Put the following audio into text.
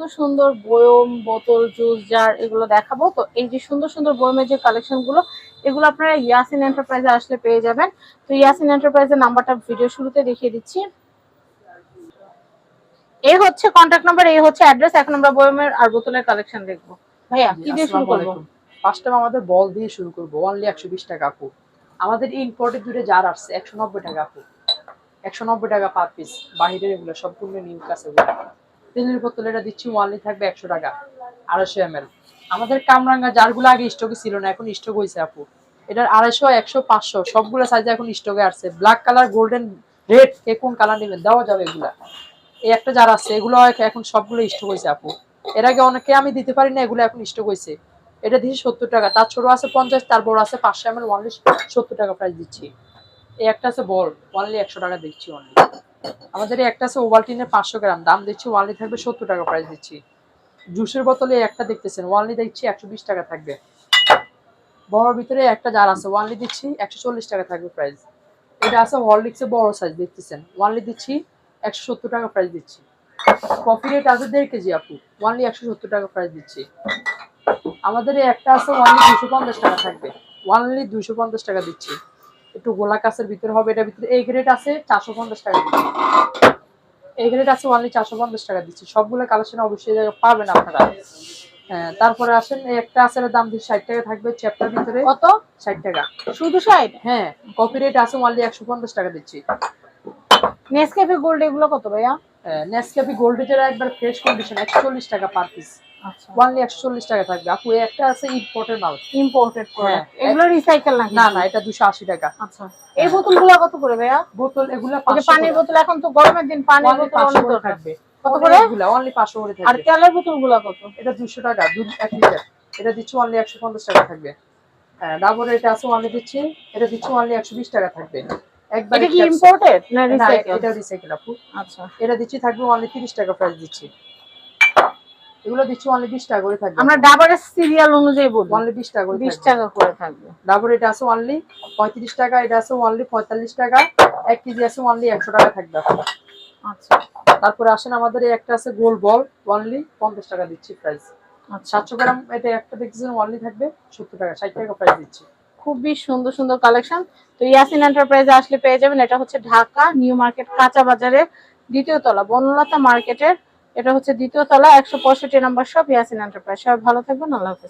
সুন্দর সুন্দর বয়ম, বোতল, জুস জার এগুলো দেখাবো। তো এই যে সুন্দর সুন্দর বয়মের যে কালেকশন গুলো, এগুলো আপনারা ইয়াসিন এন্টারপ্রাইজে আসলে পেয়ে যাবেন। তো ইয়াসিন এন্টারপ্রাইজের নাম্বারটা ভিডিও শুরুতে দেখিয়ে দিচ্ছি। এই হচ্ছে কন্ট্যাক্ট নাম্বার, এই হচ্ছে অ্যাড্রেস। এখন আমরা বয়মের আর বোতলের কালেকশন দেখবো। ভাইয়া কি দিয়ে শুরু করবো? ফার্স্ট টাইম আমাদের বল দিয়ে শুরু করবো। অনলি 120 টাকা আপু। আমাদের ইম্পোর্টেড দুটো জার আসছে 190 টাকা আপু। 190 টাকা পার পিস। বাহিরের এগুলো সম্পূর্ণ নিউ ক্লাস এগুলো। তেলের বোতল এটা দিচ্ছি ওয়ানলি থাকবে 100 টাকা, 250 ml। আমাদের কামরাঙ্গা জারগুলো আগে স্টকে ছিল না, এখন স্টক হয়েছে আপু। এটার 250, 100, 500 সবগুলো সাইজে এখন স্টকে আসছে। ব্ল্যাক কালার, গোল্ডেন, রেড, কে কোন কালার নেবেন দেওয়া যাবে এগুলা। এই একটা জার আছে, এগুলো এখন সবগুলো স্টক হয়েছে আপু। এর আগে অনেকে আমি দিতে পারি না, এগুলো এখন স্টক হয়েছে। এটা দিচ্ছি 70 টাকা, তার ছোট আছে 50, তার বড় আছে 500 ml, ওয়ানলি 70 টাকা প্রাইস দিচ্ছি। এই একটা আছে বল, ওয়ানলি 100 টাকা দিচ্ছি অনলি। আমাদের এই একটা আছে ওভালটিনের 500 গ্রাম, দাম দিচ্ছি ওয়ানলি থাকবে 70 টাকা প্রাইস দিচ্ছি। জুসের বোতলে একটা দেখতেছেন ওয়ানলি দিচ্ছি 120 টাকা থাকবে। বড় ভিতরে একটা জার আছে ওয়ানলি দিচ্ছি 140 টাকা থাকবে প্রাইস। এটা আছে হরলিক্সের বড় সাইজ দেখতেছেন, ওয়ানলি দিচ্ছি 170 টাকা প্রাইস দিচ্ছি। কফি রেট আছে 1.5 কেজি আপু, ওয়ানলি 170 টাকা প্রাইস দিচ্ছি। আমাদের এই একটা আছে ওয়ানলি 250 টাকা থাকবে, ওয়ানলি 250 টাকা দিচ্ছি। একটু গোলা কাছের ভিতরে হবে, এটার ভিতরে এই গ্রেড আছে 450 টাকা দিচ্ছি। এই গ্রেড আছে অনলি 450 টাকা দিচ্ছি। সবগুলো কালেকশন অবশ্যই পাবেন আপনারা। হ্যাঁ, তারপরে আসেন এই একটা আছে, এর দাম 60 টাকা থাকবে। চ্যাপ্টার ভিতরে কত? 60 টাকা শুধু 60? হ্যাঁ, কপি রেট আছে অনলি 150 টাকা দিচ্ছি। নেসক্যাফে গোল্ড এগুলো কত ভাইয়া? নেসক্যাফে গোল্ড এর একবার ফ্রেশ কন্ডিশন 140 টাকা পার পিস। আচ্ছা, অনলি 140 টাকা থাকবে আপু। এই একটা আছে ইম্পোর্টেড মাল, ইম্পোর্টেড হ্যাঁ, প্রোডাক্ট। এগুলো রিসাইকেল নাকি? না না, এটা 280 টাকা। আচ্ছা, এই বোতলগুলো কত করে ভাইয়া? বোতল এগুলা ওই যে 500 পানির করে বোতল, এখন তো গরমের দিন পানির বোতল অনেক দরকার। থাকবে। কত করে? এগুলা অনলি 500 করে আর থাকবে। তেলের বোতলগুলো কত? এটা 200 টাকা, দুধ 1 লিটার। এটা দিচ্ছি অনলি 150 টাকা থাকবে। হ্যাঁ, ডাবর এটা আছে অনলি দিচ্ছি, এটা দিচ্ছি অনলি 120 টাকা থাকবে। একবার এটা কি ইম্পোর্টেড না রিসাইকেল? এটা রিসাইকেল আপু। আচ্ছা, এটা দিচ্ছি থাকবে অনলি 30 টাকা প্রাইস দিচ্ছি। এগুলো দিচ্ছি অনলি 20 টাকা করে থাকবে। আমরা ডাবরের সিরিয়াল অনুযায়ী বলি, অনলি 20 টাকা করে 20 টাকা করে থাকবে। ডাবর এটা আছে অনলি 35 টাকা, এটা আছে অনলি 45 টাকা। 1 কেজি আছে অনলি 100 টাকা থাকবে। আচ্ছা, তারপরে আসেন আমাদের এই একটা আছে গোল বল, অনলি 50 টাকা দিচ্ছি প্রাইস। আচ্ছা, 700 গ্রাম এটা একটা দেখতেছেন অনলি থাকবে 70 টাকা, 60 টাকা প্রাইস দিচ্ছি। খুবই সুন্দর সুন্দর কালেকশন। তো ইয়াসিন এন্টারপ্রাইজে আসলে পেয়ে যাবেন। এটা হচ্ছে ঢাকা নিউ মার্কেট কাঁচা বাজারের দ্বিতীয় তলা, বনলতা মার্কেটের। এটা হচ্ছে দ্বিতীয় তলা, 165 নম্বর শপ, ইয়াসিন এন্টারপ্রাইজ। সবাই ভালো থাকবেন, আল্লাহ হাফেজ।